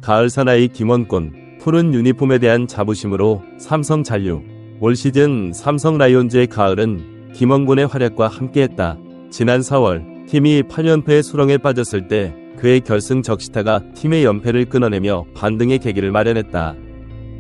가을 사나이 김원곤, 푸른 유니폼에 대한 자부심으로 삼성 잔류. 올 시즌 삼성 라이온즈의 가을은 김원곤의 활약과 함께했다. 지난 4월 팀이 8연패의 수렁에 빠졌을 때 그의 결승 적시타가 팀의 연패를 끊어내며 반등의 계기를 마련했다.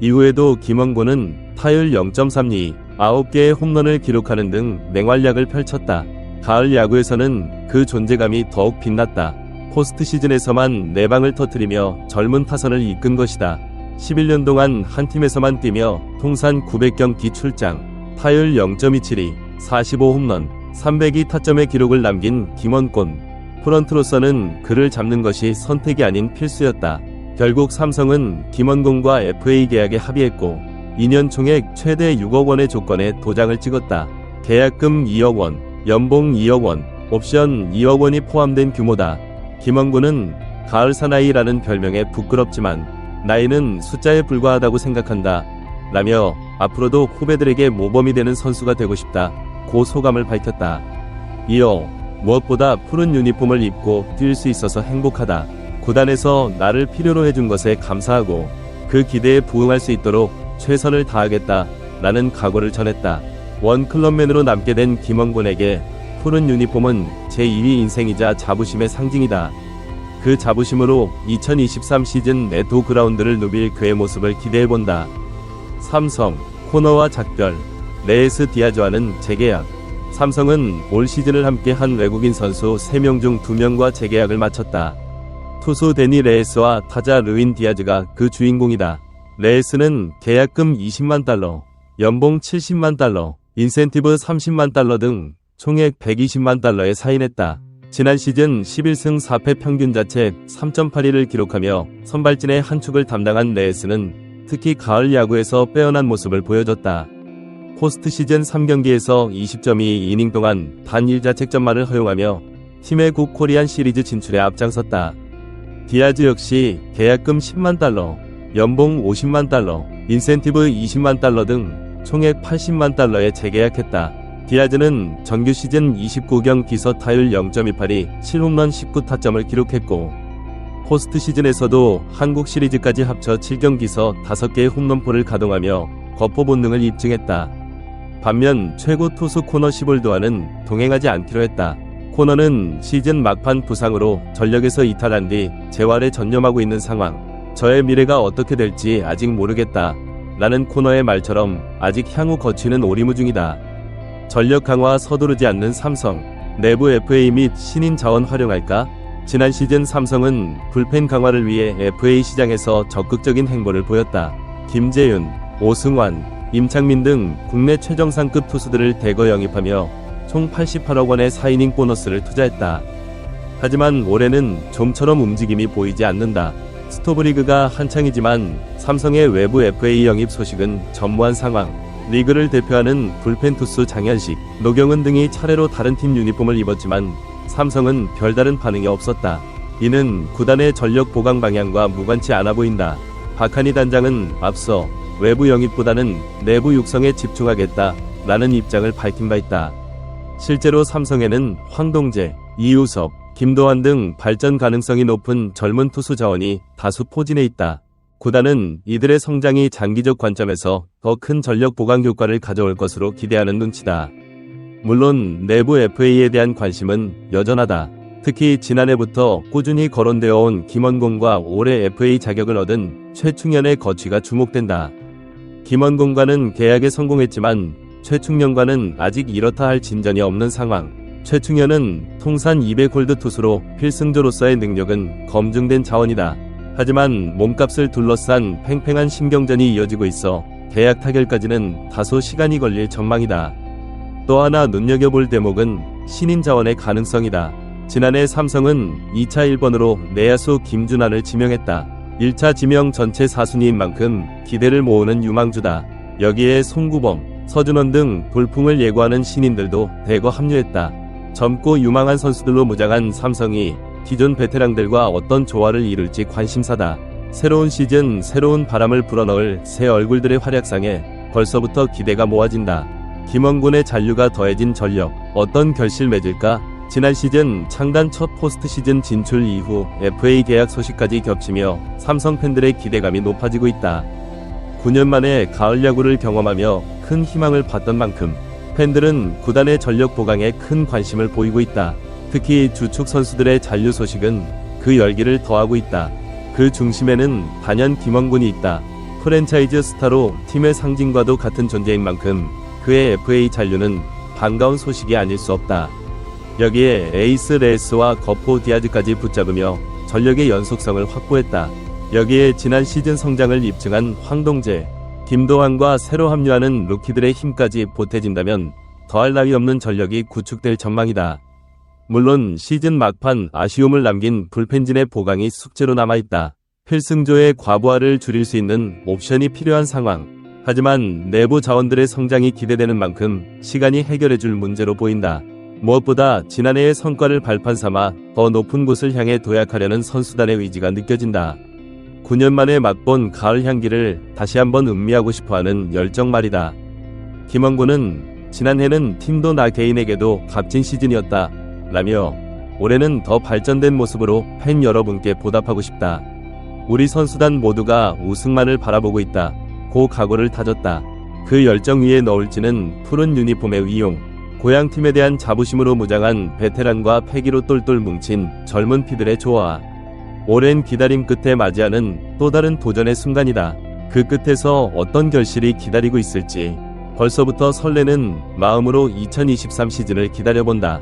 이후에도 김원곤은 타율 0.32, 9개의 홈런을 기록하는 등 맹활약을 펼쳤다. 가을 야구에서는 그 존재감이 더욱 빛났다. 포스트 시즌에서만 4방을 터뜨리며 젊은 타선을 이끈 것이다. 11년 동안 한 팀에서만 뛰며 통산 900경기 출장, 타율 0.272, 45홈런, 302 타점의 기록을 남긴 김원곤. 프런트로서는 그를 잡는 것이 선택이 아닌 필수였다. 결국 삼성은 김원곤과 FA 계약에 합의했고 2년 총액 최대 6억 원의 조건에 도장을 찍었다. 계약금 2억 원, 연봉 2억 원, 옵션 2억 원이 포함된 규모다. 김원곤은 가을 사나이라는 별명에 부끄럽지만 나이는 숫자에 불과하다고 생각한다 라며 앞으로도 후배들에게 모범이 되는 선수가 되고 싶다 고 소감을 밝혔다. 이어 무엇보다 푸른 유니폼을 입고 뛸 수 있어서 행복하다. 구단에서 나를 필요로 해준 것에 감사하고 그 기대에 부응할 수 있도록 최선을 다하겠다 라는 각오를 전했다. 원클럽맨으로 남게 된 김원곤에게 푸른 유니폼은 제2의 인생이자 자부심의 상징이다. 그 자부심으로 2023 시즌 네토 그라운드를 누빌 그의 모습을 기대해본다. 삼성, 코너와 작별, 레이스 디아즈와는 재계약. 삼성은 올 시즌을 함께한 외국인 선수 3명 중 2명과 재계약을 마쳤다. 투수 데니 레이스와 타자 르윈 디아즈가 그 주인공이다. 레이스는 계약금 20만 달러, 연봉 7 달러, 인센티브 30만 달러 등 총액 120만 달러에 사인했다. 지난 시즌 11승 4패 평균 자책 3.81을 기록하며 선발진의 한 축을 담당한 레이스는 특히 가을 야구에서 빼어난 모습을 보여줬다. 포스트 시즌 3경기에서 20.2이닝 동안 단 1자책점만을 허용하며 팀의 국 코리안 시리즈 진출에 앞장섰다. 디아즈 역시 계약금 10만 달러, 연봉 50만 달러, 인센티브 20만 달러 등 총액 80만 달러에 재계약했다. 디아즈는 정규 시즌 29경 기서 타율 0.28이 7홈런 19타점을 기록했고 포스트 시즌에서도 한국 시리즈까지 합쳐 7경 기서 5개의 홈런포를 가동하며 거포 본능을 입증했다. 반면 최고 투수 코너 시볼드와는 동행하지 않기로 했다. 코너는 시즌 막판 부상으로 전력에서 이탈한 뒤 재활에 전념하고 있는 상황. 저의 미래가 어떻게 될지 아직 모르겠다 라는 코너의 말처럼 아직 향후 거취는 오리무중이다. 전력 강화 서두르지 않는 삼성, 내부 FA 및 신인 자원 활용할까? 지난 시즌 삼성은 불펜 강화를 위해 FA 시장에서 적극적인 행보를 보였다. 김재윤, 오승환, 임창민 등 국내 최정상급 투수들을 대거 영입하며 총 88억 원의 4이닝 보너스를 투자했다. 하지만 올해는 좀처럼 움직임이 보이지 않는다. 스토브리그가 한창이지만 삼성의 외부 FA 영입 소식은 전무한 상황. 리그를 대표하는 불펜 투수 장현식, 노경은 등이 차례로 다른 팀 유니폼을 입었지만 삼성은 별다른 반응이 없었다. 이는 구단의 전력 보강 방향과 무관치 않아 보인다. 박한희 단장은 앞서 외부 영입보다는 내부 육성에 집중하겠다 라는 입장을 밝힌 바 있다. 실제로 삼성에는 황동재, 이우섭, 김도환 등 발전 가능성이 높은 젊은 투수 자원이 다수 포진해 있다. 구단은 이들의 성장이 장기적 관점에서 더 큰 전력 보강 효과를 가져올 것으로 기대하는 눈치다. 물론 내부 FA에 대한 관심은 여전하다. 특히 지난해부터 꾸준히 거론되어 온 김원곤과 올해 FA 자격을 얻은 최충현의 거취가 주목된다. 김원곤과는 계약에 성공했지만 최충현과는 아직 이렇다 할 진전이 없는 상황. 최충현은 통산 200홀드 투수로 필승조로서의 능력은 검증된 자원이다. 하지만 몸값을 둘러싼 팽팽한 신경전이 이어지고 있어 계약 타결까지는 다소 시간이 걸릴 전망이다. 또 하나 눈여겨볼 대목은 신인 자원의 가능성이다. 지난해 삼성은 2차 1번으로 내야수 김준환을 지명했다. 1차 지명 전체 4순위인 만큼 기대를 모으는 유망주다. 여기에 송구범, 서준원 등 돌풍을 예고하는 신인들도 대거 합류했다. 젊고 유망한 선수들로 무장한 삼성이 기존 베테랑들과 어떤 조화를 이룰지 관심사다. 새로운 시즌 새로운 바람을 불어넣을 새 얼굴들의 활약상에 벌써부터 기대가 모아진다. 김원곤의 잔류가 더해진 전력, 어떤 결실 맺을까? 지난 시즌 창단 첫 포스트 시즌 진출 이후 FA 계약 소식까지 겹치며 삼성 팬들의 기대감이 높아지고 있다. 9년 만에 가을 야구를 경험하며 큰 희망을 봤던 만큼 팬들은 구단의 전력 보강에 큰 관심을 보이고 있다. 특히 주축 선수들의 잔류 소식은 그 열기를 더하고 있다. 그 중심에는 단연 김원군이 있다. 프랜차이즈 스타로 팀의 상징과도 같은 존재인 만큼 그의 FA 잔류는 반가운 소식이 아닐 수 없다. 여기에 에이스 레스와 거포 디아즈까지 붙잡으며 전력의 연속성을 확보했다. 여기에 지난 시즌 성장을 입증한 황동재, 김도환과 새로 합류하는 루키들의 힘까지 보태진다면 더할 나위 없는 전력이 구축될 전망이다. 물론 시즌 막판 아쉬움을 남긴 불펜진의 보강이 숙제로 남아있다. 필승조의 과부하를 줄일 수 있는 옵션이 필요한 상황. 하지만 내부 자원들의 성장이 기대되는 만큼 시간이 해결해줄 문제로 보인다. 무엇보다 지난해의 성과를 발판 삼아 더 높은 곳을 향해 도약하려는 선수단의 의지가 느껴진다. 9년 만에 맛본 가을 향기를 다시 한번 음미하고 싶어하는 열정 말이다. 김원군은 지난해는 팀도 나 개인에게도 값진 시즌이었다 라며 올해는 더 발전된 모습으로 팬 여러분께 보답하고 싶다. 우리 선수단 모두가 우승만을 바라보고 있다. 고 각오를 다졌다. 그 열정 위에 넣을지는 푸른 유니폼의 위용, 고향팀에 대한 자부심으로 무장한 베테랑과 패기로 똘똘 뭉친 젊은 피들의 조화. 오랜 기다림 끝에 맞이하는 또 다른 도전의 순간이다. 그 끝에서 어떤 결실이 기다리고 있을지 벌써부터 설레는 마음으로 2023 시즌을 기다려본다.